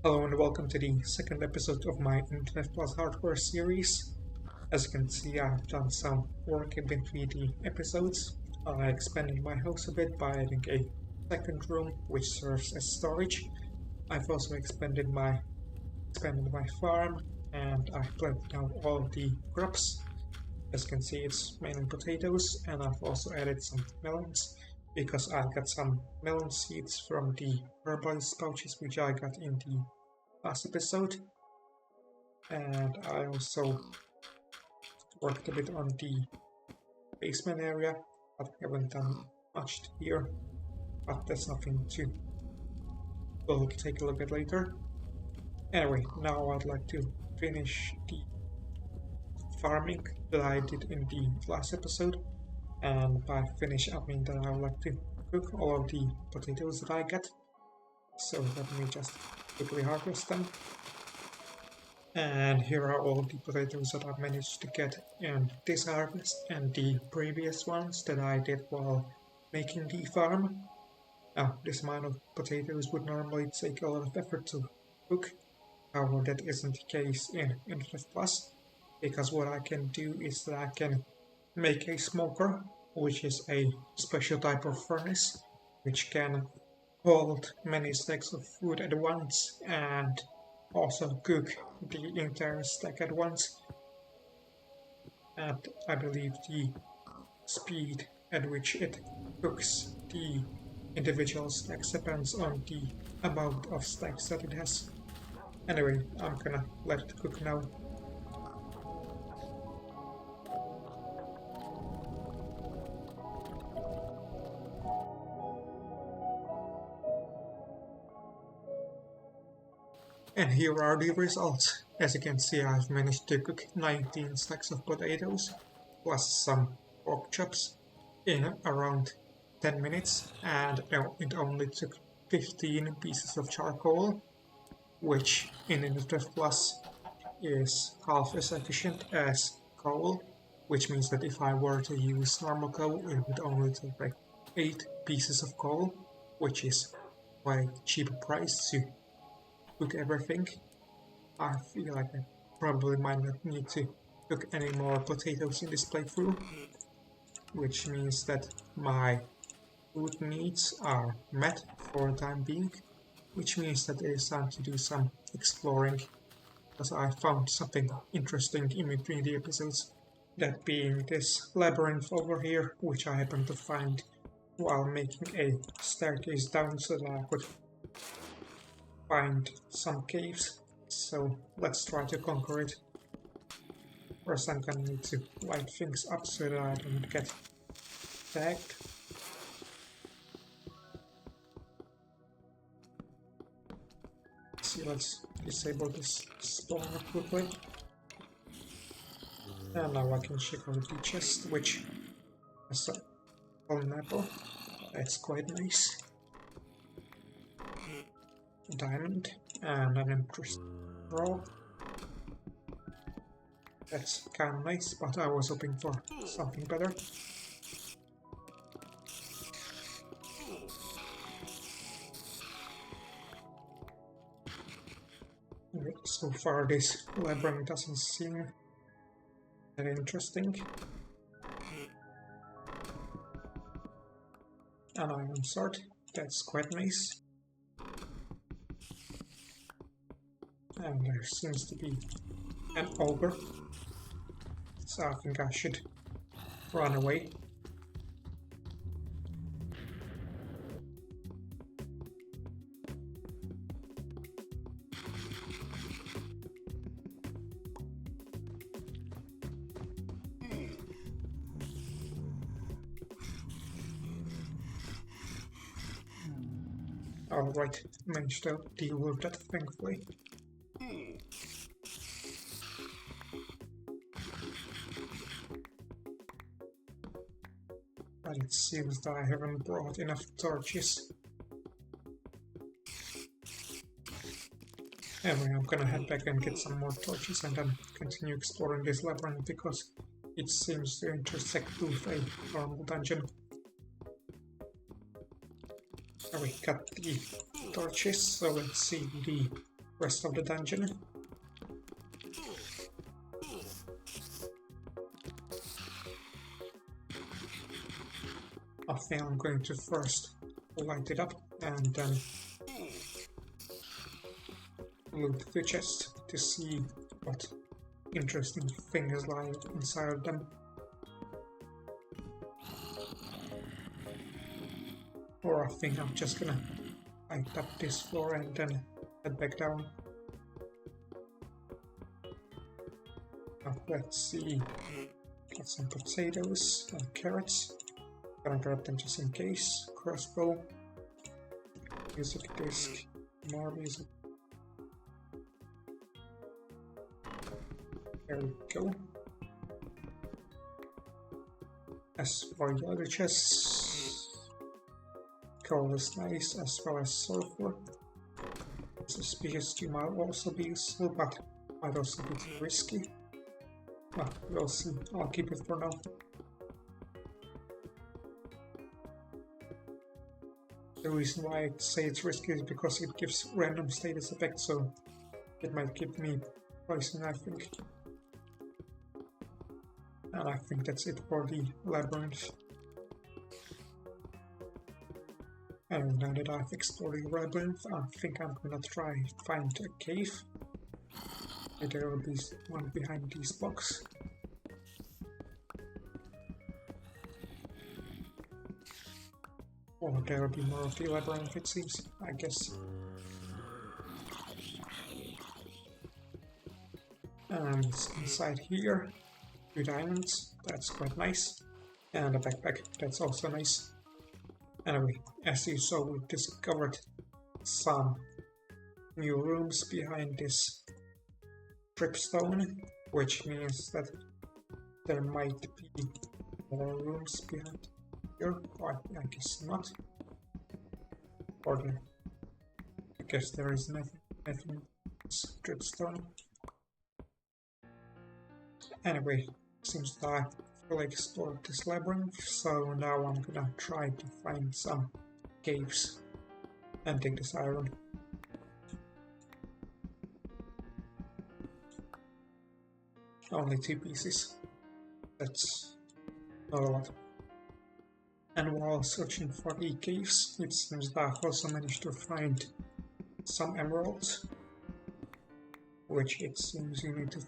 Hello and welcome to the second episode of my Infdev Hardcore series. As you can see, I've done some work in between the episodes. I expanded my house a bit by adding a second room which serves as storage. I've also expanded my farm and I've planted down all of the crops. As you can see, it's mainly potatoes, and I've also added some melons because I got some melon seeds from the herbalist pouches which I got in the last episode. And I also worked a bit on the basement area, but I haven't done much here. But that's nothing to we'll take a look at later. Anyway, now I'd like to finish the farming that I did in the last episode. And by finish, I mean that I would like to cook all of the potatoes that I get. So let me just quickly harvest them. And here are all the potatoes that I've managed to get in this harvest and the previous ones that I did while making the farm. Now, this amount of potatoes would normally take a lot of effort to cook. However, that isn't the case in Infdev Plus, because what I can do is that I can make a smoker, which is a special type of furnace, which can hold many stacks of food at once and also cook the entire stack at once. And I believe the speed at which it cooks the individual stacks depends on the amount of stacks that it has. Anyway, I'm gonna let it cook now. And here are the results. As you can see, I've managed to cook 19 stacks of potatoes, plus some pork chops, in around 10 minutes, and it only took 15 pieces of charcoal, which in Infdev Plus is half as efficient as coal, which means that if I were to use normal coal, it would only take like 8 pieces of coal, which is quite a cheap price to cook everything. I feel like I probably might not need to cook any more potatoes in this playthrough, which means that my food needs are met for the time being, which means that it is time to do some exploring, because I found something interesting in between the episodes, that being this labyrinth over here, which I happened to find while making a staircase down so that I could find some caves. So let's try to conquer it. First I'm gonna need to light things up so that I don't get tagged. See, let's disable this spawner quickly. And now I can check out the chest, which has a golden apple. That's quite nice. A diamond and an empty straw. That's kinda nice, but I was hoping for something better. So far this labyrinth doesn't seem that interesting. An iron sword, that's quite nice. And there seems to be an ogre, so I think I should run away. Alright, managed to deal with that thankfully. But it seems that I haven't brought enough torches. Anyway, I'm gonna head back and get some more torches and then continue exploring this labyrinth because it seems to intersect with a normal dungeon. We got the torches, so let's see the rest of the dungeon. I think I'm going to first light it up and then loot the chest to see what interesting things lie inside of them. Or I think I'm just gonna light up this floor and then head back down. Now, let's see. Got some potatoes and carrots. Gonna grab them just in case. Crossbow. Music disc. More music. There we go. As for the other chests, coal is nice, as well as sulfur. Suspicious you might also be useful, but might also be too risky. Well, we'll see. I'll keep it for now. The reason why I say it's risky is because it gives random status effects, so it might give me poison, I think. And I think that's it for the Labyrinth. And now that I've explored the Labyrinth, I think I'm gonna try to find a cave. There will be one behind these blocks. Or there will be more of the Labyrinth, it seems, I guess. And inside here, 2 diamonds, that's quite nice. And a backpack, that's also nice. Anyway, as you saw, we discovered some new rooms behind this dripstone, which means that there might be more rooms behind here, or I guess not. Or there. I guess there is nothing dripstone. Anyway, seems that I fully explored this labyrinth, so now I'm gonna try to find some caves and take this iron. Only 2 pieces. That's not a lot. And while searching for the caves, it seems that I've also managed to find some emeralds, which it seems you need to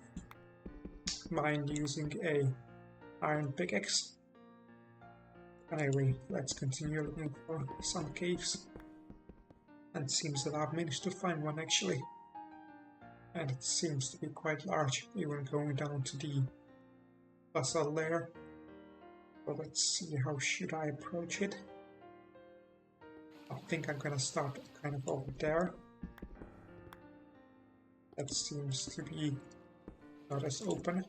mine using a iron pickaxe. Anyway, let's continue looking for some caves. And it seems that I've managed to find one actually. And it seems to be quite large, even going down to the basalt layer. So let's see, how should I approach it? I think I'm gonna start kind of over there. That seems to be not as open.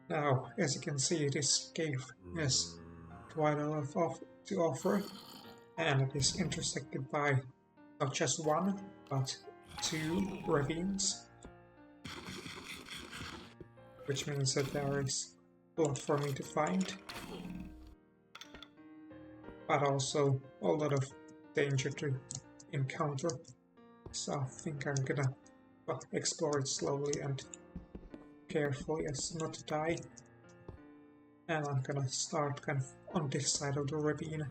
Now, as you can see, this cave has quite a lot to offer, and it is intersected by not just 1, but 2 ravines, which means that there is a lot for me to find, but also a lot of danger to encounter. So I think I'm gonna explore it slowly and carefully as not to die. And I'm gonna start kind of on this side of the ravine,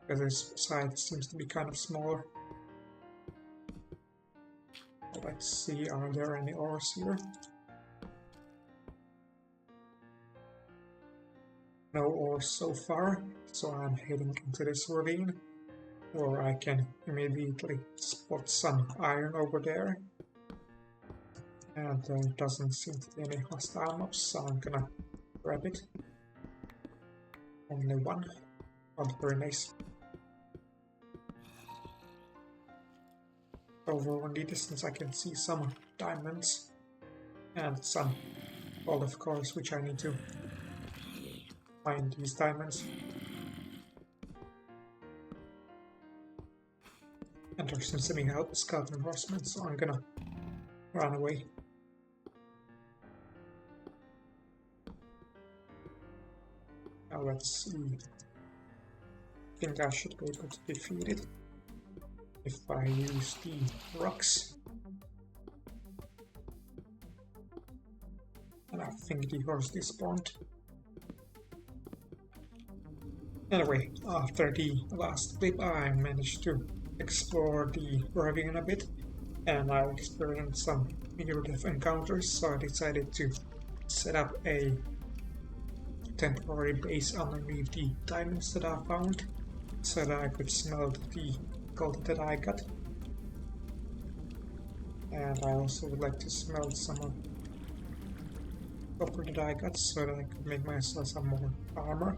because this side seems to be kind of smaller. Let's see, are there any ores here? No ores so far, so I'm heading into this ravine, where I can immediately spot some iron over there. And there doesn't seem to be any hostile mobs, so I'm gonna grab it. Only 1, but very nice. Over in the distance I can see some diamonds and some gold, of course, which I need to find these diamonds. And there seems to be a skeleton horseman, so I'm gonna run away. Now let's see. I think I should be able to defeat it if I use the rocks. And I think the horse despawned. Anyway, after the last clip I managed to explore the ravine a bit, and I experienced some near-death encounters, so I decided to set up a temporary base underneath the diamonds that I found, so that I could smelt the gold that I got. And I also would like to smelt some of copper that I got, so that I could make myself some more armor.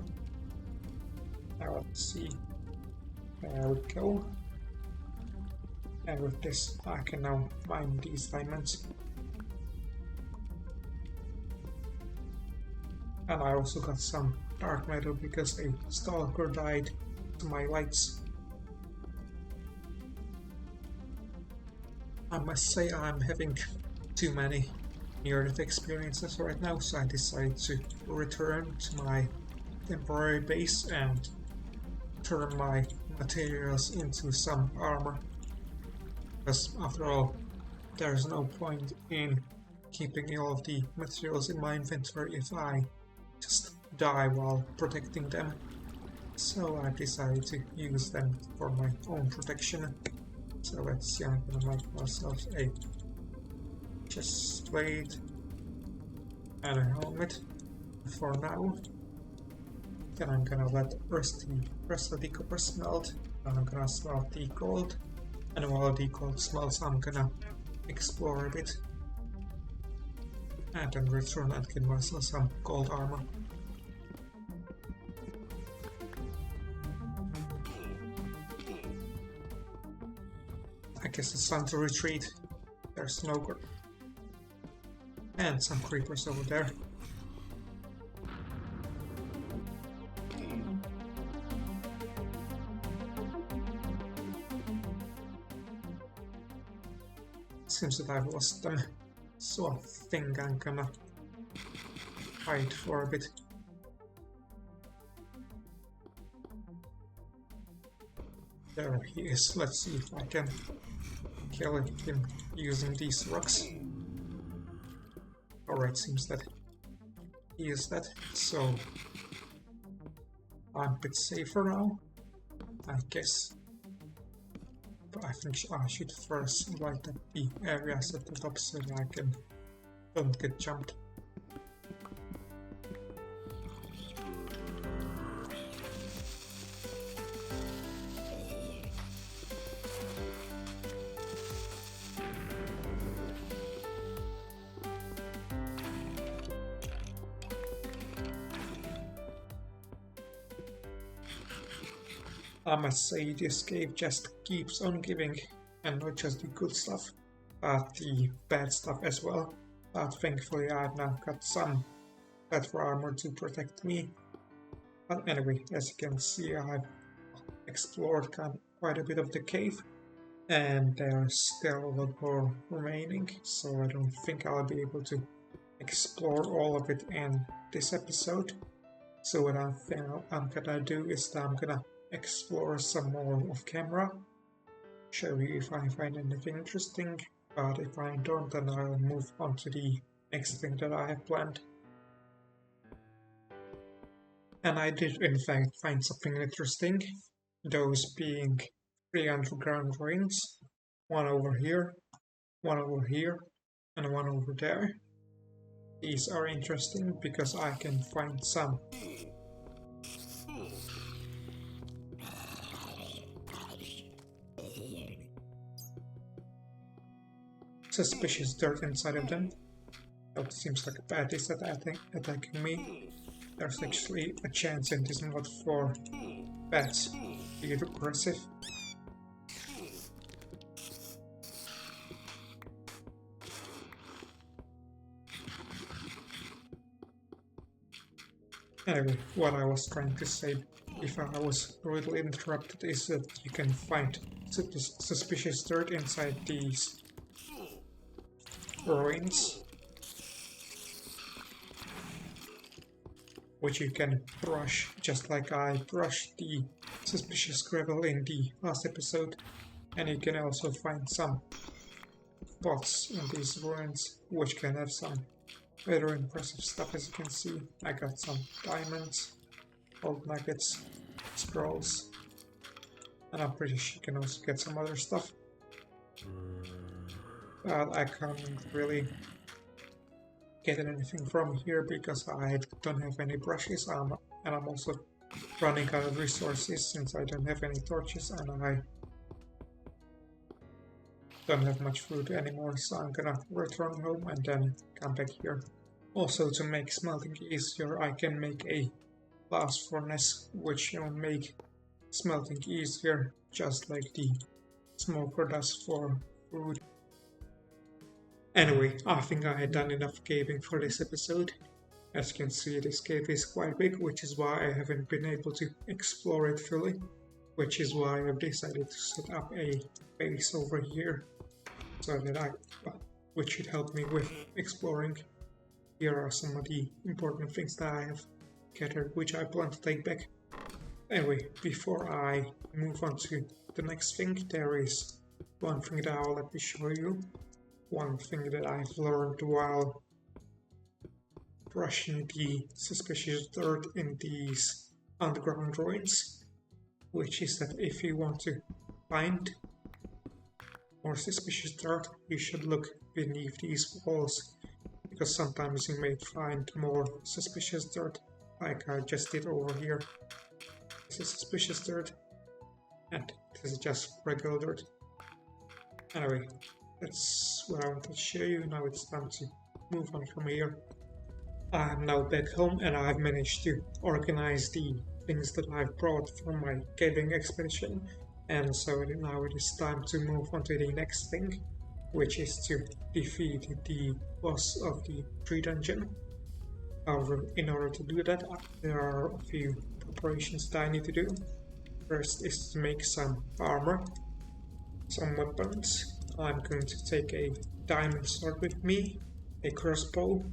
Now let's see. There we go. And with this I can now mine these diamonds. And I also got some dark metal because a stalker died to my lights. I must say I'm having too many near-death experiences right now, so I decided to return to my temporary base and turn my materials into some armor. Because after all, there's no point in keeping all of the materials in my inventory if I just die while protecting them. So I decided to use them for my own protection. So let's see, I'm gonna make myself a chest plate and a helmet for now. Then I'm gonna let the rest of the copper smelt, and I'm gonna smelt the gold. And while the gold smelts, I'm gonna explore a bit. And then return and get myself some gold armor. I guess it's time to retreat. There's no good. And some creepers over there. Seems that I've lost them, so I think I'm gonna hide for a bit. There he is. Let's see if I can kill him using these rocks. Alright, seems that he is dead, so I'm a bit safer now, I guess. But I think I should first light up the areas at the top so that I don't get jumped. I must say this game just keeps on giving, and not just the good stuff, but the bad stuff as well. But thankfully I've now got some better armor to protect me. But anyway, as you can see, I've explored quite a bit of the cave, and there's still a lot more remaining, so I don't think I'll be able to explore all of it in this episode. So what I'm gonna do is that I'm gonna explore some more off camera, show you if I find anything interesting, but if I don't, then I'll move on to the next thing that I have planned. And I did in fact find something interesting, those being 3 underground ruins, one over here, and one over there. These are interesting because I can find some suspicious dirt inside of them. That seems like a bat is attacking me. There's actually a chance in this mod for bats to get aggressive. Anyway, what I was trying to say, if I was rudely interrupted, is that you can find suspicious dirt inside these ruins, which you can brush, just like I brushed the suspicious gravel in the last episode. And you can also find some pots in these ruins, which can have some very impressive stuff. As you can see, I got some diamonds, gold nuggets, scrolls, and I'm pretty sure you can also get some other stuff. But I can't really get anything from here because I don't have any brushes, and I'm also running out of resources since I don't have any torches and I don't have much food anymore, so I'm gonna return home and then come back here. Also, to make smelting easier, I can make a blast furnace, which will make smelting easier, just like the smoker does for food. Anyway, I think I had done enough caving for this episode. As you can see, this cave is quite big, which is why I haven't been able to explore it fully, which is why I've decided to set up a base over here, so that which should help me with exploring. Here are some of the important things that I have gathered, which I plan to take back. Anyway, before I move on to the next thing, there is one thing that I'll let me show you. One thing that I've learned while brushing the suspicious dirt in these underground ruins, which is that if you want to find more suspicious dirt, you should look beneath these walls, because sometimes you may find more suspicious dirt, like I just did over here. This is suspicious dirt, and this is just regular dirt. Anyway, that's what I wanted to show you. Now it's time to move on from here. I'm now back home and I've managed to organize the things that I've brought from my caving expedition, and so now it is time to move on to the next thing, which is to defeat the boss of the tree dungeon. However, in order to do that, there are a few preparations that I need to do. First is to make some armor, some weapons. I'm going to take a diamond sword with me, a crossbow,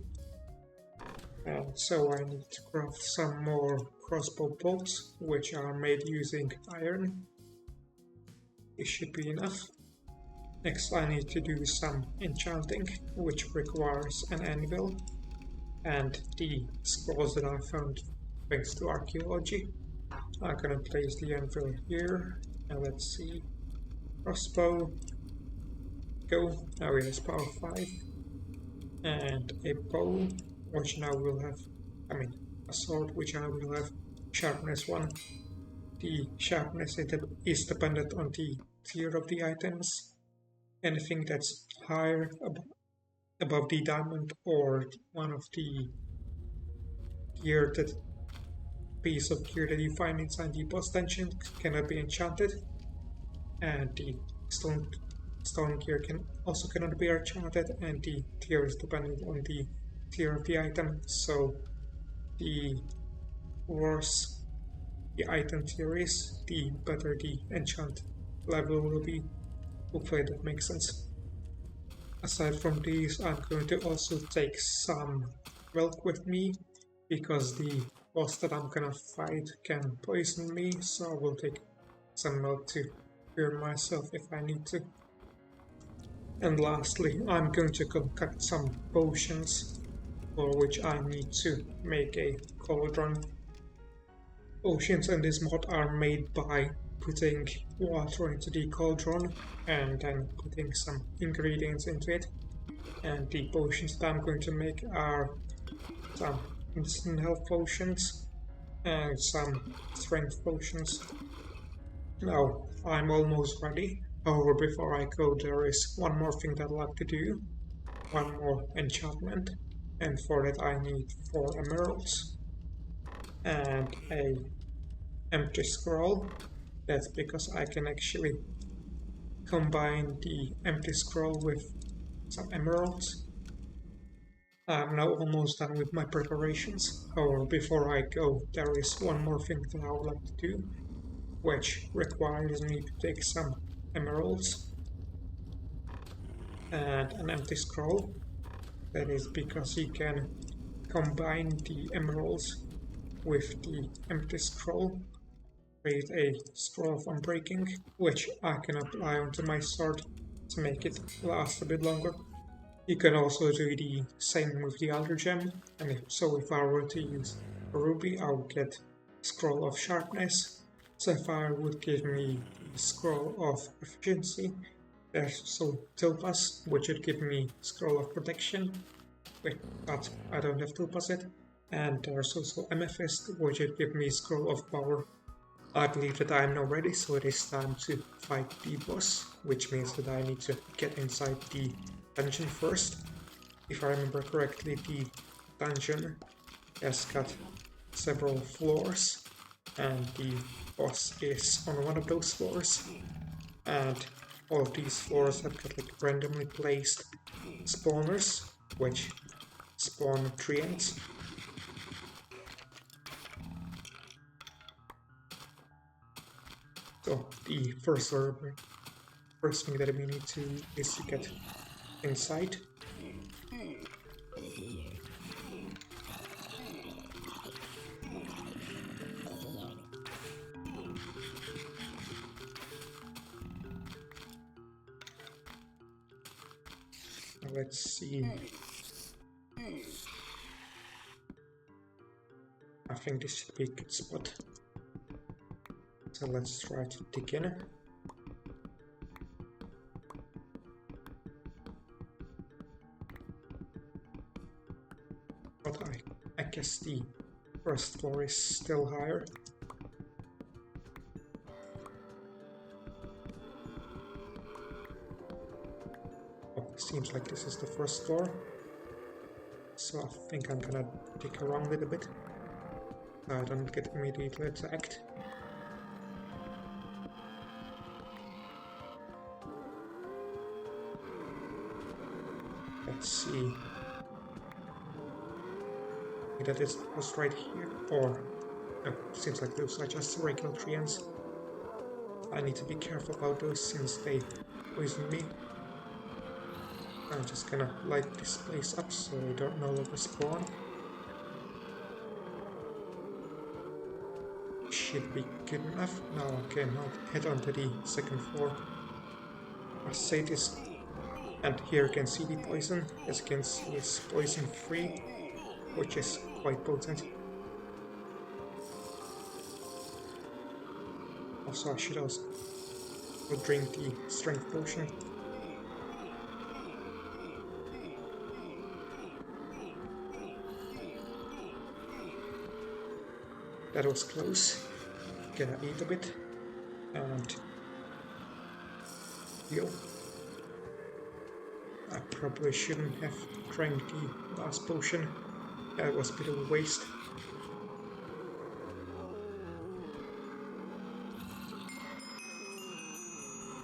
and so I need to craft some more crossbow bolts, which are made using iron. It should be enough. Next I need to do some enchanting, which requires an anvil and the scrolls that I found thanks to archaeology. I'm gonna place the anvil here, and let's see. Crossbow, go. Now it has power 5, and a bow, which now will have, a sword, which I will have sharpness 1. The sharpness is dependent on the tier of the items. Anything that's higher above the diamond or one of the gear that piece of gear that you find inside the boss dungeon cannot be enchanted, and the stone gear cannot be enchanted, and the tier is dependent on the tier of the item. So the worse the item tier is, the better the enchant level will be. Hopefully that makes sense. Aside from these, I'm going to also take some milk with me, because the boss that I'm gonna fight can poison me, so I will take some milk to cure myself if I need to. And lastly, I'm going to concoct some potions, for which I need to make a cauldron. Potions in this mod are made by putting water into the cauldron and then putting some ingredients into it. And the potions that I'm going to make are some instant health potions and some strength potions. Now, I'm almost ready. However, before I go, there is one more thing that I'd like to do. One more enchantment. And for that I need 4 emeralds and a empty scroll. That's because I can actually combine the empty scroll with some emeralds. I'm now almost done with my preparations. However, before I go, there is one more thing that I would like to do, which requires me to take some emeralds and an empty scroll. That is because you can combine the emeralds with the empty scroll, create a scroll of unbreaking, which I can apply onto my sword to make it last a bit longer. You can also do the same with the other gem, and if I were to use a ruby, I would get scroll of sharpness. Sapphire would give me the scroll of efficiency. There's also topaz, which would give me scroll of protection. Wait, but I don't have topaz yet. And there's also amethyst, which would give me scroll of power. I believe that I am now ready, so it is time to fight the boss, which means that I need to get inside the dungeon first. If I remember correctly, the dungeon has got several floors, and the boss is on one of those floors. And all of these floors have got like randomly placed spawners, which spawn treants. So the first thing that we need to is to get inside. Let's see. I think this should be a good spot. So let's try to dig in. But I guess the first floor is still higher. Oh, seems like this is the first floor. So I think I'm gonna dig around a little bit. I don't get immediately attacked. Let's see. That it was right here, or no, seems like those are just regular treants. I need to be careful about those since they poison me. I'm just gonna light this place up so they don't no longer spawn. Should be good enough. Now I can head onto the second floor. I say this, and here you can see the poison. As you can see, it's poison free, which is quite potent. Also, I should also drink the strength potion. That was close. Gonna eat a bit and heal. I probably shouldn't have drank the last potion. That was a bit of a waste.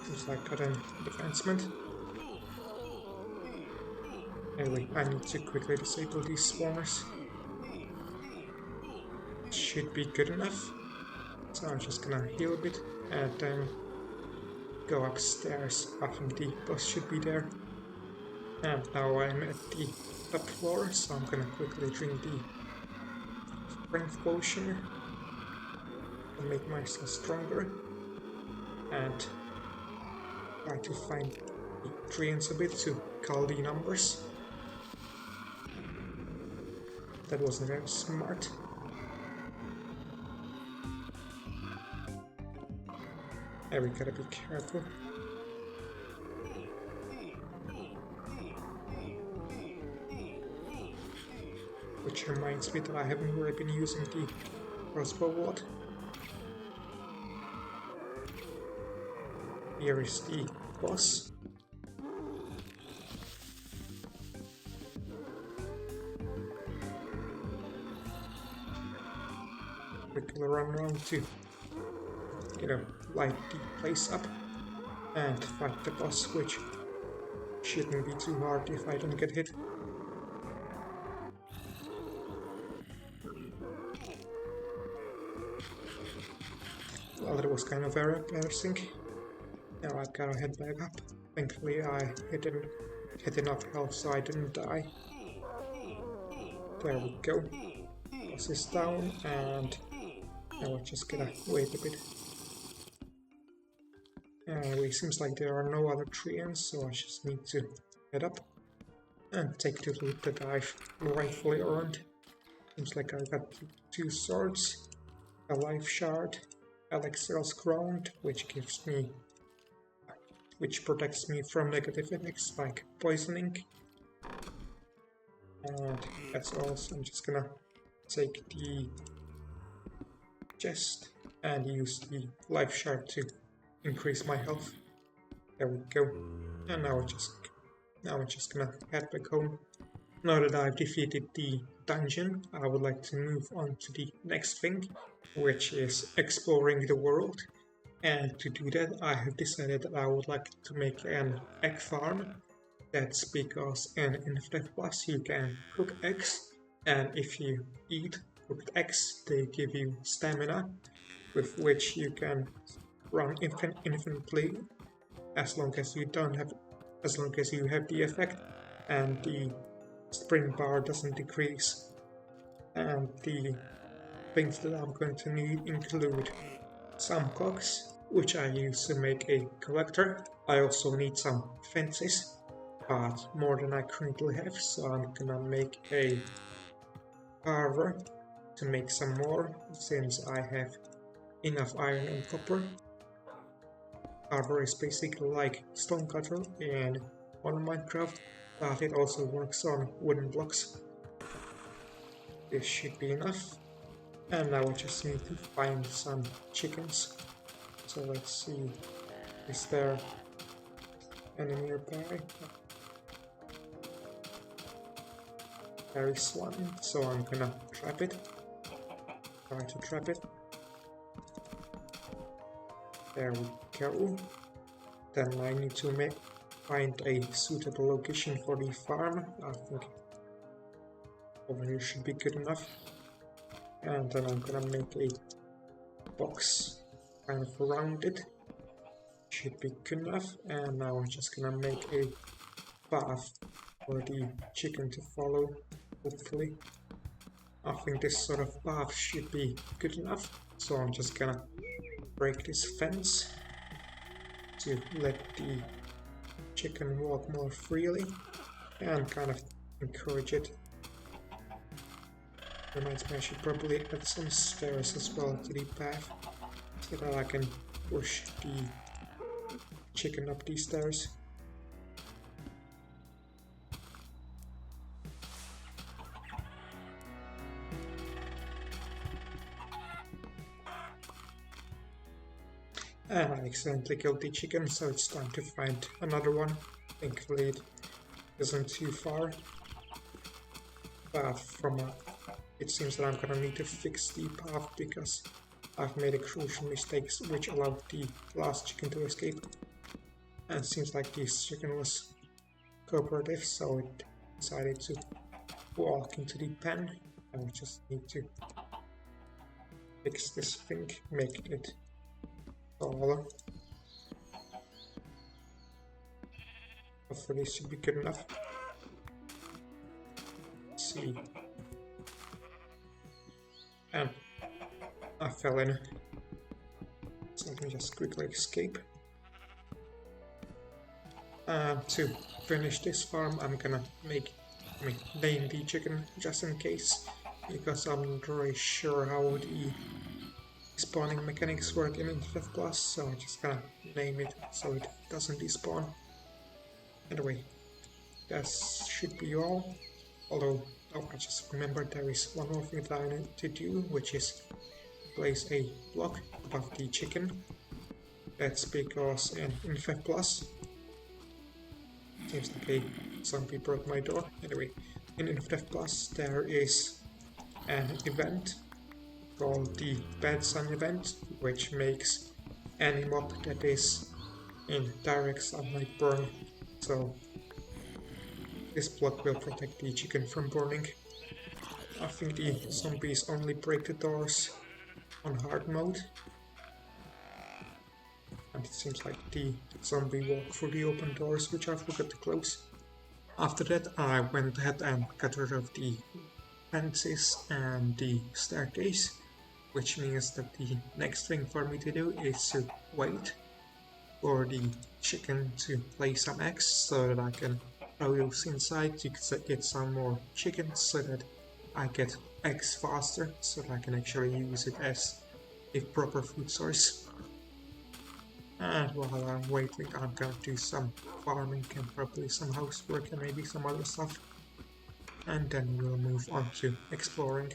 Seems like I got an advancement. Anyway, I need to quickly disable these spawners. Should be good enough. So I'm just gonna heal a bit and then go upstairs. I think the boss should be there. And now I'm at the top floor, so I'm gonna quickly drink the strength potion and make myself stronger. And try to find the treants a bit to call the numbers. That wasn't very smart. There, we gotta be careful. Which reminds me that I haven't really been using the crossbow ward. Here is the boss. Quickly run around to, light the place up and fight the boss, which shouldn't be too hard if I don't get hit. Well, that was kind of very embarrassing. Now I gotta head back up. Thankfully I hit enough health so I didn't die. There we go. Boss is down, and Now we're just gonna wait a bit. Anyway, seems like there are no other treants, so I just need to head up and take the loot that I've rightfully earned. Seems like I got 2 swords, a life shard, Alexel's ground, which protects me from negative effects like poisoning. And that's all, so I'm just gonna take the chest and use the life shard to increase my health. There we go. And now we're just gonna head back home. Now that I've defeated the dungeon, I would like to move on to the next thing, which is exploring the world. And to do that, I have decided that I would like to make an egg farm. That's because in Infdev Plus you can cook eggs, and if you eat cooked eggs, they give you stamina, with which you can run infinitely as long as you have the effect, and the sprint bar doesn't decrease. And the things that I'm going to need include some cogs, which I use to make a collector. I also need some fences, but more than I currently have, so I'm gonna make a carver to make some more, since I have enough iron and copper. Carver is basically like stonecutter in modern Minecraft, but it also works on wooden blocks. This should be enough. And now I just need to find some chickens. So let's see, is there any nearby? There is one, so I'm gonna trap it. Try to trap it. There we go. Then I need to find a suitable location for the farm. I think over here should be good enough. And then I'm gonna make a box kind of around it. Should be good enough. And now I'm just gonna make a path for the chicken to follow, hopefully. I think this sort of path should be good enough. So I'm just gonna break this fence to let the chicken walk more freely and kind of encourage it. Reminds me I should probably add some stairs as well to the path so that I can push the chicken up these stairs. And I accidentally killed the chicken, so it's time to find another one. Thankfully it isn't too far. But it seems that I'm gonna need to fix the path because I've made a crucial mistake which allowed the last chicken to escape. And it seems like this chicken was cooperative, so it decided to walk into the pen. And we just need to fix this thing, make it taller. Hopefully this should be good enough. Let's see. And I fell in. So I can just quickly escape. And to finish this farm, I'm gonna name the chicken just in case, because I'm not really sure how the spawning mechanics work in Infdev Plus, so I'm just gonna name it so it doesn't despawn. Anyway, that should be all. Although, I just remembered there is one more thing that I need to do, which is place a block above the chicken. That's because in Infdev Plus, seems like a zombie broke my door. Anyway, in Infdev Plus there is an event called the Bad Sun event, which makes any mob that is in direct sunlight burn. So this block will protect the chicken from burning. I think the zombies only break the doors on hard mode. And it seems like the zombie walk through the open doors, which I forgot to close. After that I went ahead and got rid of the fences and the staircase. which means that the next thing for me to do is to wait for the chicken to lay some eggs so that I can throw those inside to get some more chicken so that I get eggs faster so that I can actually use it as a proper food source. And while I'm waiting, I'm gonna do some farming and probably some housework and maybe some other stuff. And then we'll move on to exploring.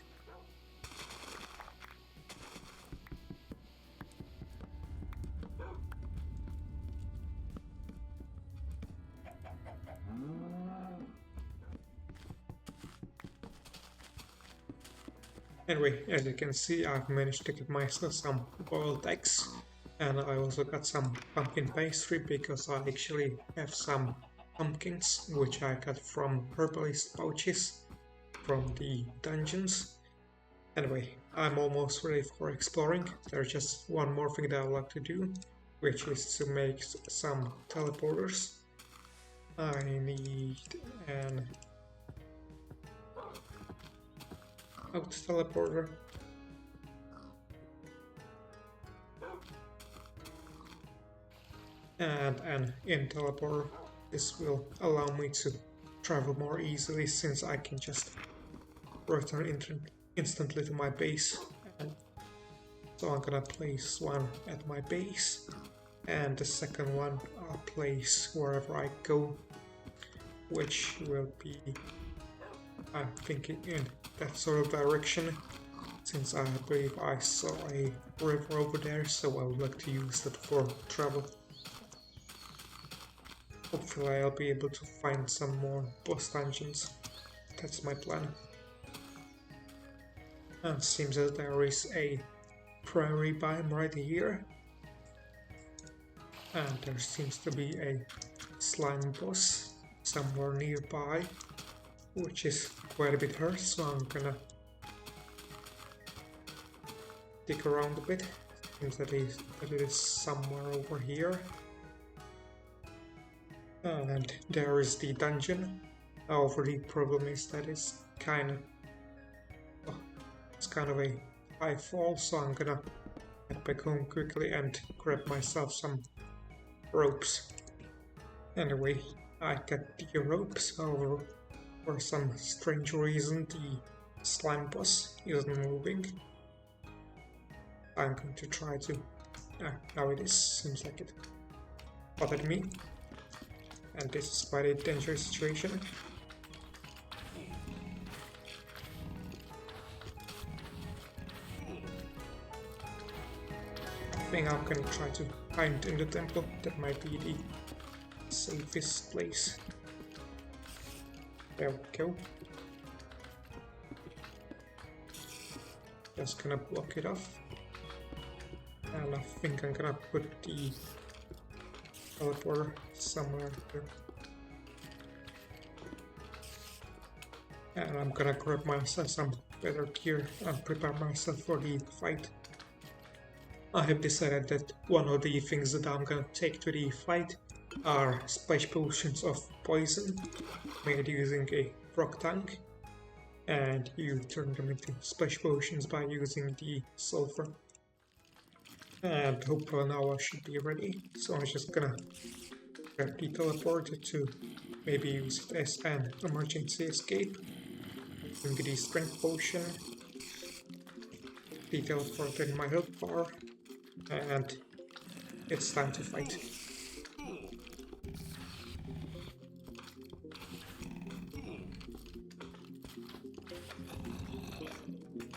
Anyway, as you can see, I've managed to get myself some boiled eggs, and I also got some pumpkin pastry because I actually have some pumpkins which I got from herbalist pouches from the dungeons. Anyway, I'm almost ready for exploring. There's just one more thing that I would like to do, which is to make some teleporters. I need an out teleporter. And an in teleporter. This will allow me to travel more easily since I can just return instantly to my base. And so I'm gonna place one at my base, and the second one I'll place wherever I go, which will be, I'm thinking, in that sort of direction, since I believe I saw a river over there, so I would like to use that for travel. Hopefully I'll be able to find some more boss dungeons. That's my plan. It seems that there is a prairie biome right here. And there seems to be a slime boss somewhere nearby, which is quite a bit hurt, so I'm gonna dig around a bit. Seems that it is somewhere over here. And there is the dungeon. However, the problem is that it's kind of a high fall, so I'm gonna head back home quickly and grab myself some ropes. Anyway, I got the ropes. However, for some strange reason, the slime boss isn't moving. I'm going to try to... now it is. Seems like it bothered me. And this is quite a dangerous situation. I think I'm gonna try to hide in the temple. That might be the safest place. There we go. Just gonna block it off. And I think I'm gonna put the teleporter somewhere here. And I'm gonna grab myself some better gear and prepare myself for the fight. I have decided that one of the things that I'm gonna take to the fight are splash potions of poison made using a frog tank, and you turn them into splash potions by using the sulfur. And hopefully now I should be ready, so I'm just gonna grab the teleporter to maybe use it as an emergency escape. Using the strength potion, the teleporter in my health bar, and it's time to fight.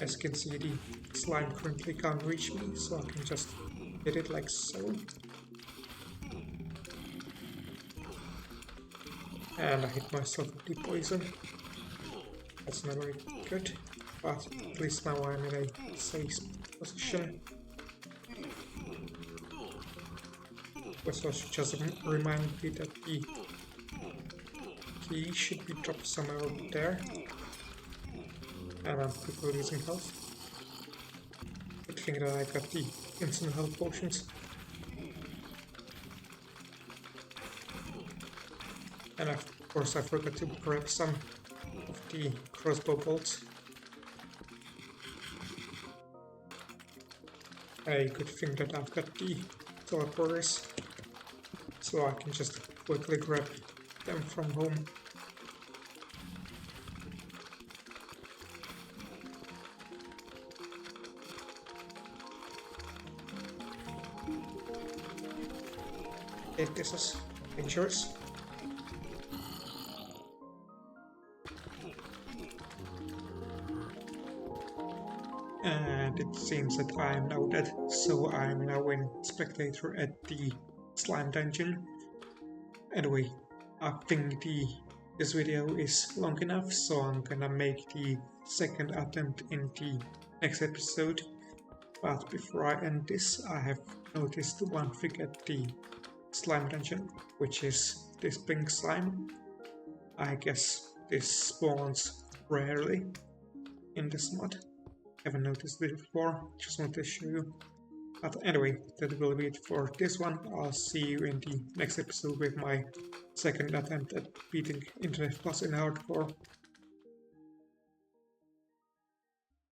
As you can see, the slime currently can't reach me, so I can just hit it like so. And I hit myself with the poison. That's not very good, but at least now I'm in a safe position. Also, I should just remind me that the key should be dropped somewhere over there. And I'm quickly losing health. Good thing that I got the instant health potions. And of course I forgot to grab some of the crossbow bolts. A good thing that I've got the teleporters, so I can just quickly grab them from home. This is dangerous. And it seems that I am now dead, so I'm now in spectator at the slime dungeon. Anyway, I think this video is long enough, so I'm gonna make the second attempt in the next episode. But before I end this, I have noticed one thing at the slime dungeon, which is this pink slime. I guess this spawns rarely in this mod. Haven't noticed it before, just want to show you. But anyway, that will be it for this one. I'll see you in the next episode with my second attempt at beating Infdev in Hardcore.